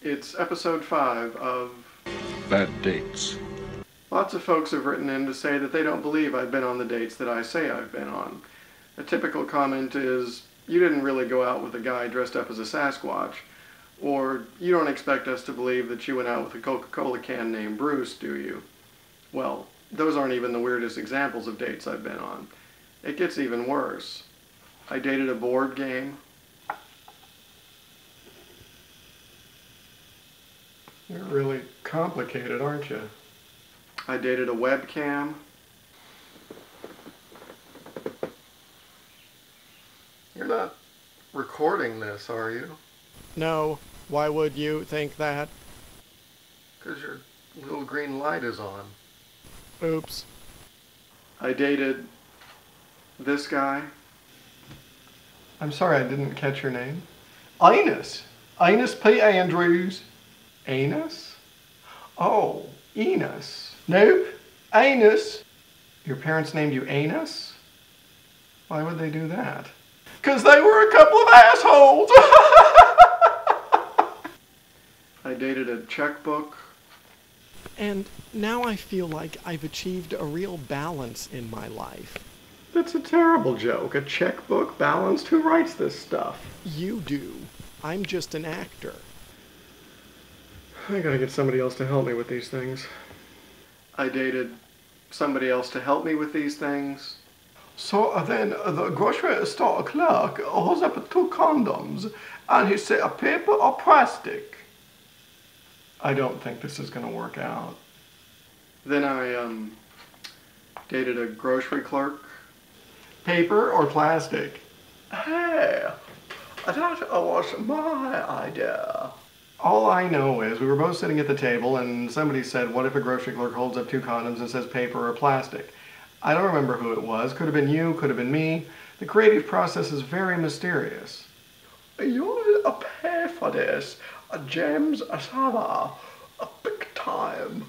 It's episode 5 of Bad Dates. Lots of folks have written in to say that they don't believe I've been on the dates that I say I've been on. A typical comment is, you didn't really go out with a guy dressed up as a Sasquatch, or you don't expect us to believe that you went out with a Coca-Cola can named Bruce, do you? Well, those aren't even the weirdest examples of dates I've been on. It gets even worse. I dated a board game. You're really complicated, aren't you? I dated a webcam. You're not recording this, are you? No. Why would you think that? 'Cause your little green light is on. Oops. I dated this guy. I'm sorry, I didn't catch your name. Enos. Enos P. Andrews. Enos? Oh, Enos. Nope. Anus. Your parents named you Anus? Why would they do that? 'Cause they were a couple of assholes! I dated a checkbook. And now I feel like I've achieved a real balance in my life. That's a terrible joke. A checkbook balanced? Who writes this stuff? You do. I'm just an actor. I gotta get somebody else to help me with these things. I dated somebody else to help me with these things. So then the grocery store clerk holds up 2 condoms and he said, paper or plastic? I don't think this is gonna work out. Then I dated a grocery clerk. Paper or plastic? Hey, that was my idea. All I know is we were both sitting at the table and somebody said, what if a grocery clerk holds up 2 condoms and says paper or plastic? I don't remember who it was. Could have been you, could have been me. The creative process is very mysterious. You'll pay for this, James Asava, big time.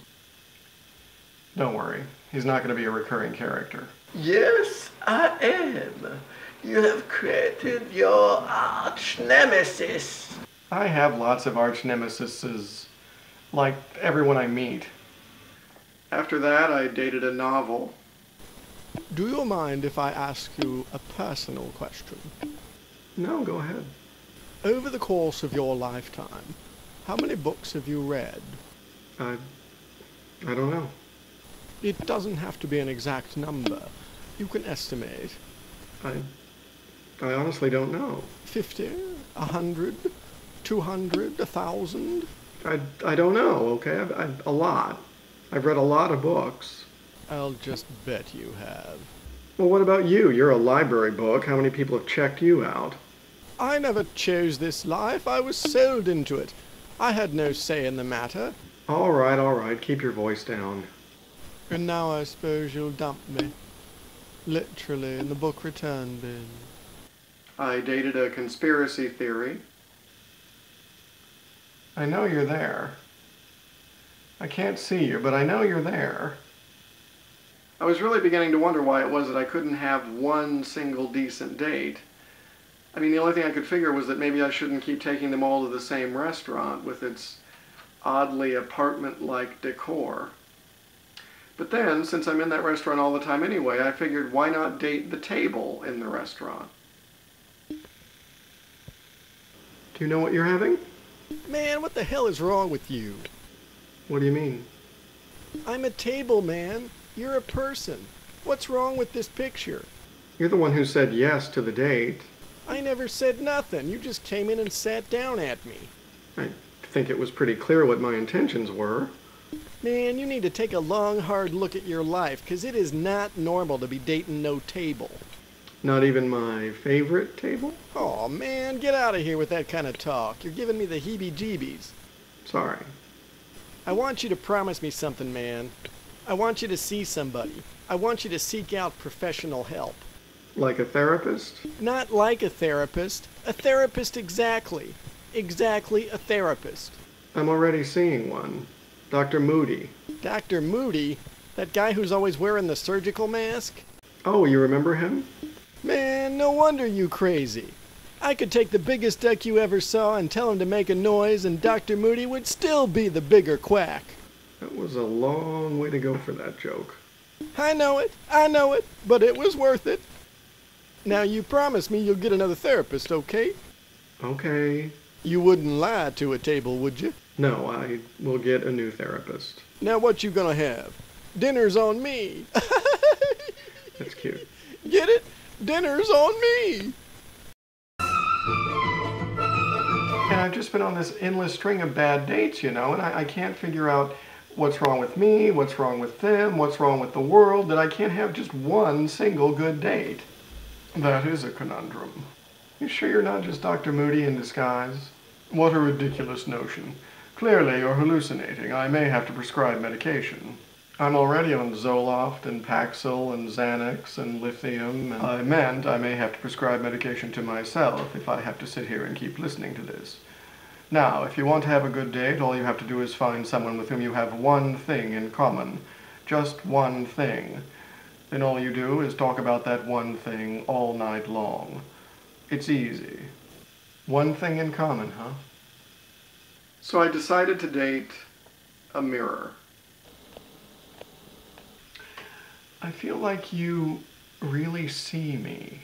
Don't worry, he's not going to be a recurring character. Yes, I am. You have created your arch nemesis. I have lots of arch nemesises, like everyone I meet. After that, I dated a novel. Do you mind if I ask you a personal question? No, go ahead. Over the course of your lifetime, how many books have you read? I don't know. It doesn't have to be an exact number. You can estimate. I honestly don't know. 50? 100? 200? 1,000? I don't know, okay? A lot. I've read a lot of books. I'll just bet you have. Well, what about you? You're a library book. How many people have checked you out? I never chose this life. I was sold into it. I had no say in the matter. All right. Keep your voice down. And now I suppose you'll dump me. Literally in the book return bin. I dated a conspiracy theory. I know you're there. I can't see you, but I know you're there. I was really beginning to wonder why it was that I couldn't have one single decent date. I mean, the only thing I could figure was that maybe I shouldn't keep taking them all to the same restaurant with its oddly apartment-like decor. But then, since I'm in that restaurant all the time anyway, I figured why not date the table in the restaurant? Do you know what you're having? Man, what the hell is wrong with you? What do you mean? I'm a table man. You're a person. What's wrong with this picture? You're the one who said yes to the date. I never said nothing. You just came in and sat down at me. I think it was pretty clear what my intentions were. Man, you need to take a long, hard look at your life, 'cause it is not normal to be dating no table. Not even my favorite table? Aw, man, get out of here with that kind of talk. You're giving me the heebie-jeebies. Sorry. I want you to promise me something, man. I want you to see somebody. I want you to seek out professional help. Like a therapist? Not like a therapist. A therapist exactly. Exactly a therapist. I'm already seeing one. Dr. Moody. Dr. Moody? That guy who's always wearing the surgical mask? Oh, you remember him? Man, no wonder you crazy. I could take the biggest duck you ever saw and tell him to make a noise, and Dr. Moody would still be the bigger quack. That was a long way to go for that joke. I know it, but it was worth it. Now you promise me you'll get another therapist, okay? Okay. You wouldn't lie to a table, would you? No, I will get a new therapist. Now what you gonna have? Dinner's on me. That's cute. Get it? Dinner's on me. And I've just been on this endless string of bad dates, you know, and I can't figure out what's wrong with me, what's wrong with them, what's wrong with the world, that I can't have just one single good date. That is a conundrum. You sure you're not just Dr. Moody in disguise? What a ridiculous notion. Clearly you're hallucinating. I may have to prescribe medication. I'm already on Zoloft and Paxil and Xanax and lithium, and I meant I may have to prescribe medication to myself if I have to sit here and keep listening to this. Now, if you want to have a good date, all you have to do is find someone with whom you have one thing in common. Just one thing. Then all you do is talk about that one thing all night long. It's easy. One thing in common, huh? So I decided to date a mirror. I feel like you really see me.